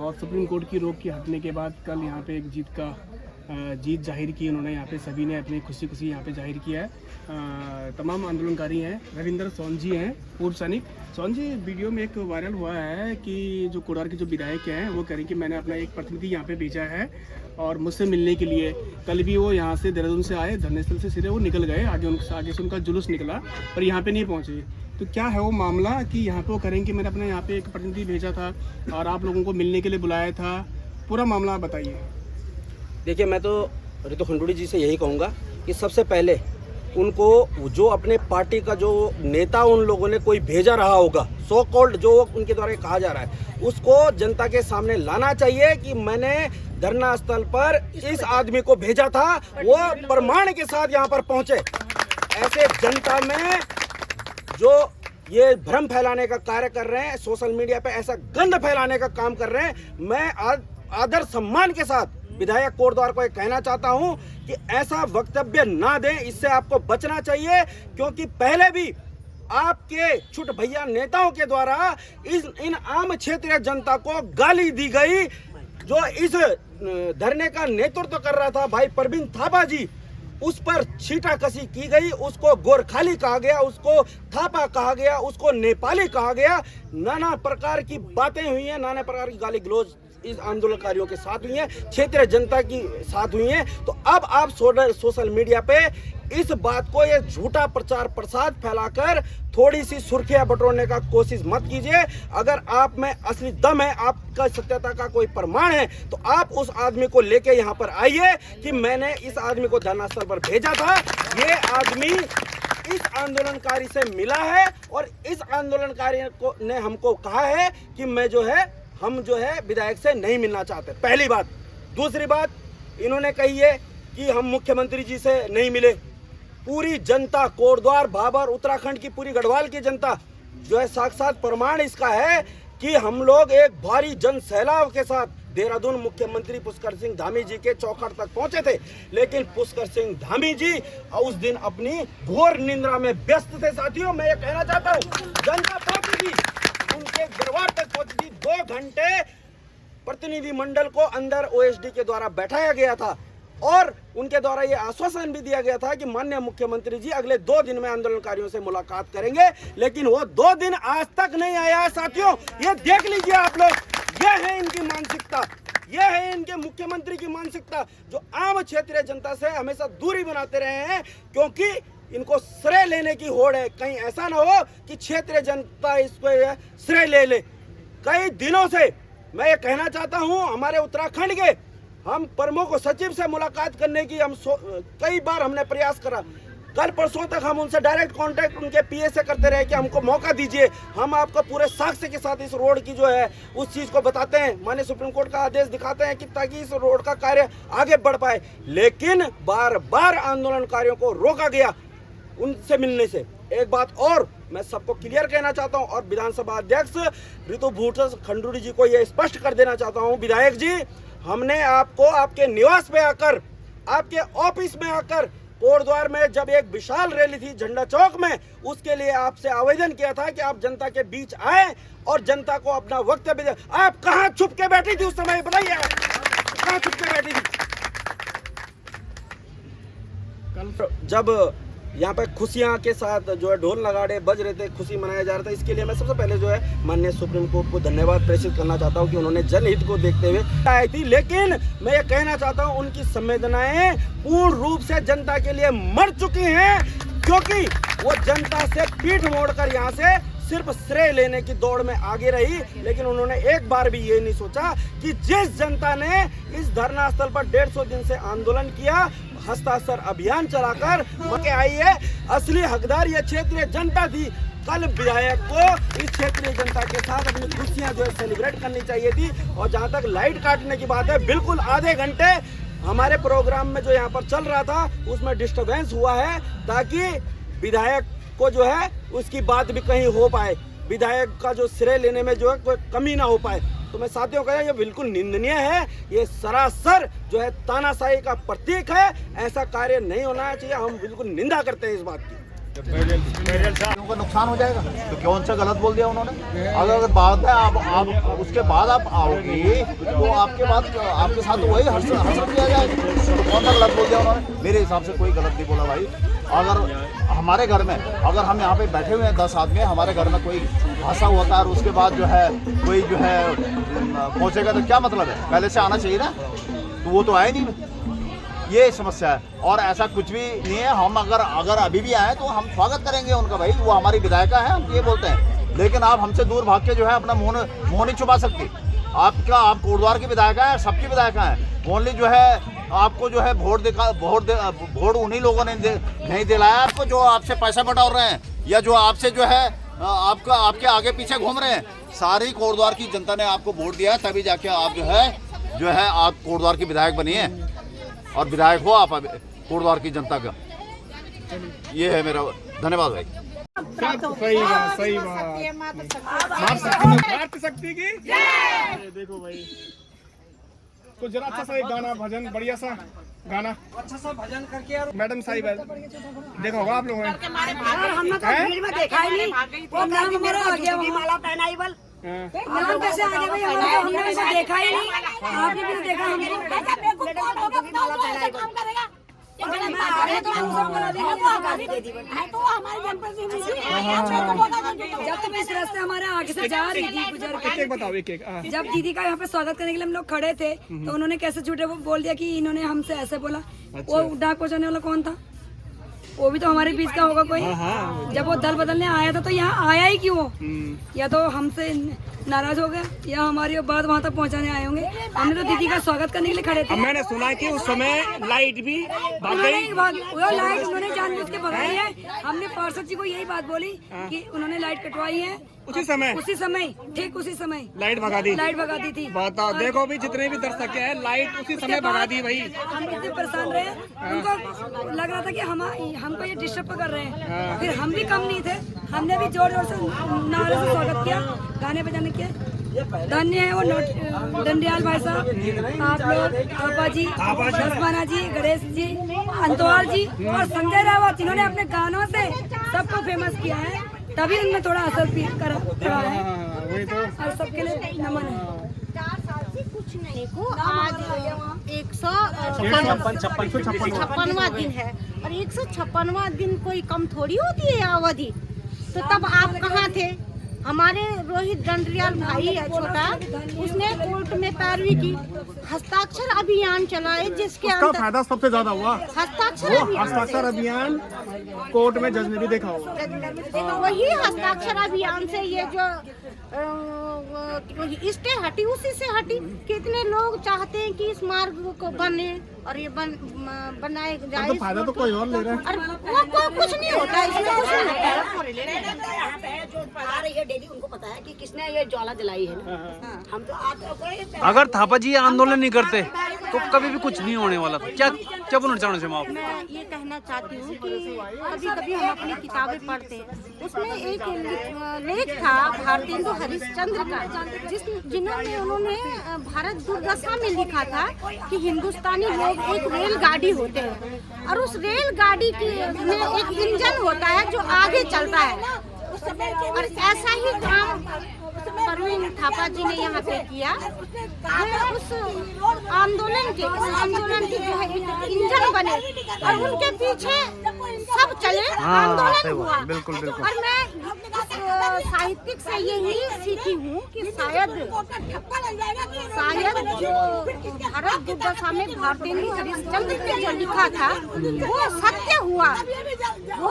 और supreme court की रोक के हटने के बाद कल यहाँ पे एक जीत जाहिर की उन्होंने। यहाँ पे सभी ने अपनी खुशी यहाँ पे जाहिर किया है। तमाम आंदोलनकारी हैं। रविंद्र सोन जी हैं, पूर्व सैनिक। सोन जी, वीडियो में एक वायरल हुआ है कि जो कोडार के जो विधायक हैं वो कह रहे हैं कि मैंने अपना एक प्रतिनिधि यहाँ पे भेजा है और मुझसे मिलने के लिए। कल भी वो यहाँ से देहरादून से आए, धरने स्थल से सीधे वो निकल गए, आगे से उनका जुलूस निकला, पर यहाँ पे नहीं पहुँचे। तो क्या है वो मामला कि यहाँ पे वो करेंगे कि मैंने अपने यहाँ पे एक प्रतिनिधि भेजा था और आप लोगों को मिलने के लिए बुलाया था? पूरा मामला बताइए। देखिए, मैं तो रितु खंडूड़ी जी से यही कहूँगा कि सबसे पहले उनको जो अपने पार्टी का जो नेता उन लोगों ने कोई भेजा रहा होगा, सो कॉल्ड जो उनके द्वारा कहा जा रहा है, उसको जनता के सामने लाना चाहिए कि मैंने धरना स्थल पर इस आदमी को भेजा था, वो प्रमाण के साथ यहाँ पर पहुँचे। ऐसे जनता में जो ये भ्रम फैलाने का कार्य कर रहे हैं, सोशल मीडिया पे ऐसा गंद फैलाने का काम कर रहे हैं, मैं आदर सम्मान के साथ विधायक कोटद्वार को कहना चाहता हूं कि ऐसा वक्तव्य ना दें, इससे आपको बचना चाहिए। क्योंकि पहले भी आपके छुट भैया नेताओं के द्वारा इन आम क्षेत्रीय जनता को गाली दी गई। जो इस धरने का नेतृत्व कर रहा था भाई परवीन थापा जी, उस पर छीटाकशी की गई, उसको गोरखाली कहा गया, उसको थापा कहा गया, उसको नेपाली कहा गया। नाना प्रकार की बातें हुई हैं, नाना प्रकार की गाली गलौज इस आंदोलनकारियों के साथ हुई हैं, क्षेत्रीय जनता की साथ हुई हैं। तो अब आप सोशल मीडिया पे इस बात को, ये झूठा प्रचार प्रसार फैलाकर थोड़ी सी सुर्खियां बटोरने का कोशिश मत कीजिए। अगर आप में असली दम है, आपका सत्यता का कोई प्रमाण है, तो आप उस आदमी को लेके यहाँ पर आइए कि मैंने इस आदमी को धरना स्थल पर भेजा था, ये आदमी इस आंदोलनकारी से मिला है और इस आंदोलनकारी ने हमको कहा है कि हम जो है विधायक से नहीं मिलना चाहते। पहली बात। दूसरी बात, इन्होंने कही है कि हम मुख्यमंत्री जी से नहीं मिले। पूरी जनता, कोटद्वार, भाबर, उत्तराखंड की पूरी गढ़वाल की जनता जो है, साक्षात प्रमाण इसका है कि हम लोग एक भारी जन सैलाब के साथ देहरादून मुख्यमंत्री पुष्कर सिंह धामी जी के चौखट तक पहुंचे थे। लेकिन पुष्कर सिंह धामी जी उस दिन अपनी घोर निंद्रा में व्यस्त थे। साथियों, मैं ये कहना चाहता हूँ, जनता पहुंची थी, उनके दरबार तक पहुंची थी। 2 घंटे प्रतिनिधि मंडल को अंदर ओएसडी के द्वारा बैठाया गया था और उनके द्वारा ये आश्वासन भी दिया गया था कि माननीय मुख्यमंत्री जी अगले 2 दिन में आंदोलनकारियों से मुलाकात करेंगे। लेकिन वो 2 दिन आज तक नहीं आया है। साथियों, ये देख लीजिए आप लोग, ये है इनकी मानसिकता, ये है इनके मुख्यमंत्री की मानसिकता, जो आम क्षेत्रीय जनता से हमेशा दूरी बनाते रहे हैं, क्योंकि इनको श्रेय लेने की होड़ है। कहीं ऐसा ना हो कि क्षेत्रीय जनता इसको श्रेय ले ले। कई दिनों से मैं ये कहना चाहता हूं, हमारे उत्तराखंड के हम प्रमुख सचिव से मुलाकात करने की कई बार हमने प्रयास करा। कल परसों तक हम उनसे डायरेक्ट कांटेक्ट उनके पीए से करते रहे कि हमको मौका दीजिए, हम आपको पूरे साक्ष्य के साथ इस रोड की जो है उस चीज को बताते हैं, माननीय सुप्रीम कोर्ट का आदेश दिखाते हैं कि ताकि इस रोड का कार्य आगे बढ़ पाए। लेकिन बार बार आंदोलनकारियों को रोका गया उनसे मिलने से। एक बात और मैं सबको क्लियर कहना चाहता हूं और विधानसभा अध्यक्ष रितु खंडूड़ी जी को यह स्पष्ट कर देना चाहता हूं, विधायक जी, हमने आपको आपके निवास पे आकर, आपके ऑफिस में आकर, कोटद्वार में जब एक विशाल रैली थी झंडा चौक में, उसके लिए आपसे आवेदन किया था कि आप जनता के बीच आए और जनता को अपना वक्तव्य दें। आप कहां छुप के बैठी थी उस समय, बताइए, कहां छुप के बैठी थी? कल जब यहाँ पे खुशियाँ के साथ जो है ढोल नगाड़े बज रहे थे, खुशी मनाया जा रहा था, इसके लिए मैं सबसे पहले जो है माननीय सुप्रीम कोर्ट को धन्यवाद प्रेषित करना चाहता हूँ कि उन्होंने जनहित को देखते हुए आई थी। लेकिन मैं ये कहना चाहता हूँ, उनकी संवेदनाएं पूर्ण रूप से जनता के लिए मर चुकी हैं, क्योंकि वो जनता से पीठ मोड़कर यहाँ से सिर्फ श्रेय लेने की दौड़ में आगे रही। लेकिन उन्होंने एक बार भी ये नहीं सोचा कि जिस जनता ने इस धरना स्थल पर 150 दिन से आंदोलन किया, हस्ताक्षर अभियान चलाकर मके आई है, असली हकदार ये क्षेत्रीय जनता थी। कल विधायक को इस क्षेत्रीय जनता के साथ अपनी खुशियां जो है सेलिब्रेट करनी चाहिए थी। और जहां तक लाइट काटने की बात है, बिल्कुल आधे घंटे हमारे प्रोग्राम में जो यहाँ पर चल रहा था उसमें डिस्टर्बेंस हुआ है, ताकि विधायक को जो है उसकी बात भी कहीं हो पाए, विधायक का जो श्रेय लेने में जो है कोई कमी ना हो पाए। तो मैं साथियों कह, ये बिल्कुल निंदनीय है, ये सरासर जो है तानाशाही का प्रतीक है। ऐसा कार्य नहीं होना चाहिए, हम बिल्कुल निंदा करते हैं इस बात की। उनको नुकसान हो जाएगा तो कौन सा गलत बोल दिया उन्होंने। अगर बाद में आप उसके बाद आप आओगी तो आपके साथ तो वही हसरत किया जाएगा। तो कौन सा गलत बोल दिया उन्होंने। मेरे हिसाब से कोई गलत नहीं बोला भाई। अगर हमारे घर में अगर हम यहाँ पे बैठे हुए हैं 10 आदमी, हमारे घर में कोई हादसा होता है और उसके बाद जो है कोई जो है पहुँचेगा तो क्या मतलब है, पहले से आना चाहिए ना। तो वो तो आए नहीं, ये समस्या है। और ऐसा कुछ भी नहीं है। हम अगर अभी भी आए तो हम स्वागत करेंगे उनका भाई, वो हमारी विधायिका है, हम ये बोलते हैं। लेकिन आप हमसे दूर भाग के जो है अपना मुँह नहीं छुपा सकती। आप कोटद्वार की विधायिका है, सबकी विधायिका है। ओनली जो है आपको जो है वोट उन्हीं लोगों ने नहीं दिलाया आपको, जो आपसे पैसा बटोर रहे हैं या जो आपसे जो है आपके आगे पीछे घूम रहे हैं। सारी कोटद्वार की जनता ने आपको वोट दिया, तभी जाके आप जो है आप कोटद्वार की विधायक बनी है और विधायक हो आप कोटद्वार की जनता का। ये है मेरा धन्यवाद भाई। सही बात। मातृ शक्ति की देखो भाई, तो जरा अच्छा सा एक गाना भजन बढ़िया सा गाना अच्छा सा भजन करके मैडम साहिब देखा होगा आप लोगों ने। हमने तो भीड़ में देखा ही नहीं, वो नाम हमारा आ गया, माला पहनाई बल नाम कैसे आ गया भाई, हमने उसे देखा ही नहीं। आपने भी तो देखा हमको माला पहनाई बल जब तुम इस रास्ते हमारे आगे से जा रही थी गुजर के, बताओ एक जब दीदी का यहाँ पे स्वागत करने के लिए हम लोग खड़े थे तो उन्होंने कैसे झूठे वो बोल दिया कि इन्होंने हमसे ऐसे बोला। वो डाक पहुँचाने वाला कौन था, वो भी तो हमारे बीच का होगा कोई। जब वो दल बदलने आया था तो यहाँ आया ही क्यों, या तो हमसे नाराज हो गया या हमारी बात वहाँ तक पहुँचाने आए होंगे। हमने तो दीदी का स्वागत करने के लिए खड़े थे। मैंने सुना कि उस समय लाइट भी लाइट उन्होंने जानबूझ के भगाई है। हमने पार्षद जी को यही बात बोली कि उन्होंने लाइट कटवाई है उसी समय ठीक उसी समय लाइट भगा दी थी। बताओ देखो भी जितने भी दर्शक है लाइट उसी समय भगा दी भाई। हम इतने परेशान रहे, उनको लग रहा था कि हमको ये डिस्टर्ब कर रहे हैं। फिर हम भी कम नहीं थे, हमने भी जोर जोर से नारे से स्वागत किया, गाने बजाने किए। धन्य है वो डंडियाल भाई साहब, आप लोग, आपा जी, दसमाना जी, गणेश जी, अंतवाल जी और संजय रावत, जिन्होंने अपने गानों से सबको फेमस किया है, तभी उनमें थोड़ा असर भी करा है। और सबके लिए नमन है। 4 साल से कुछ नहीं को आज 156वां दिन है और 156वां दिन कोई कम थोड़ी होती है अवधि। तो तब आप कहाँ थे। हमारे रोहित डंडरियाल भाई है छोटा, उसने कोर्ट में पैरवी की, हस्ताक्षर अभियान चलाए जिसके अंदर फायदा सबसे ज्यादा हुआ। हस्ताक्षर अभियान कोर्ट में जज ने भी देखा होगा। वही हस्ताक्षर अभियान से ये जो स्टे हटी उसी से हटी। कितने लोग चाहते हैं कि इस मार्ग को बने और ये बनाए जाए। तो फायदा तो कोई और ले रहा है। वो कुछ नहीं होता है, इसमें कुछ नहीं होता है। जो पढ़ा रही है डेली उनको पता है कि किसने ये ज्वाला जलाई है ना। हम तो अगर थापा जी आंदोलन नहीं करते तो कभी भी कुछ नहीं होने वाला था। क्या बोलना चाहना चाहिए आप? मैं ये कहना चाहती हूँ कि कभी कभी हम अपनी किताबें पढ़ते हैं, उसमें एक लेख था भारतेंदु हरिश्चंद्र का, जिन्होंने उन्होंने भारत दुर्दशा में लिखा था कि हिंदुस्तानी लोग एक रेलगाड़ी होते हैं और उस रेलगाड़ी में एक इंजन होता है जो आगे चलता है। और ऐसा ही काम परवीन थापा जी ने यहाँ पे किया। उस आंदोलन के जो है एक इंजन बने और उनके पीछे सब चले, आंदोलन हुआ। बिल्कुल। और मैं साहित्यिक से यही सीखी हूँ कि शायद जो भारत दुर्दशा में भारतेंदु हरिश्चंद्र ने जो लिखा था वो सत्य हुआ, वो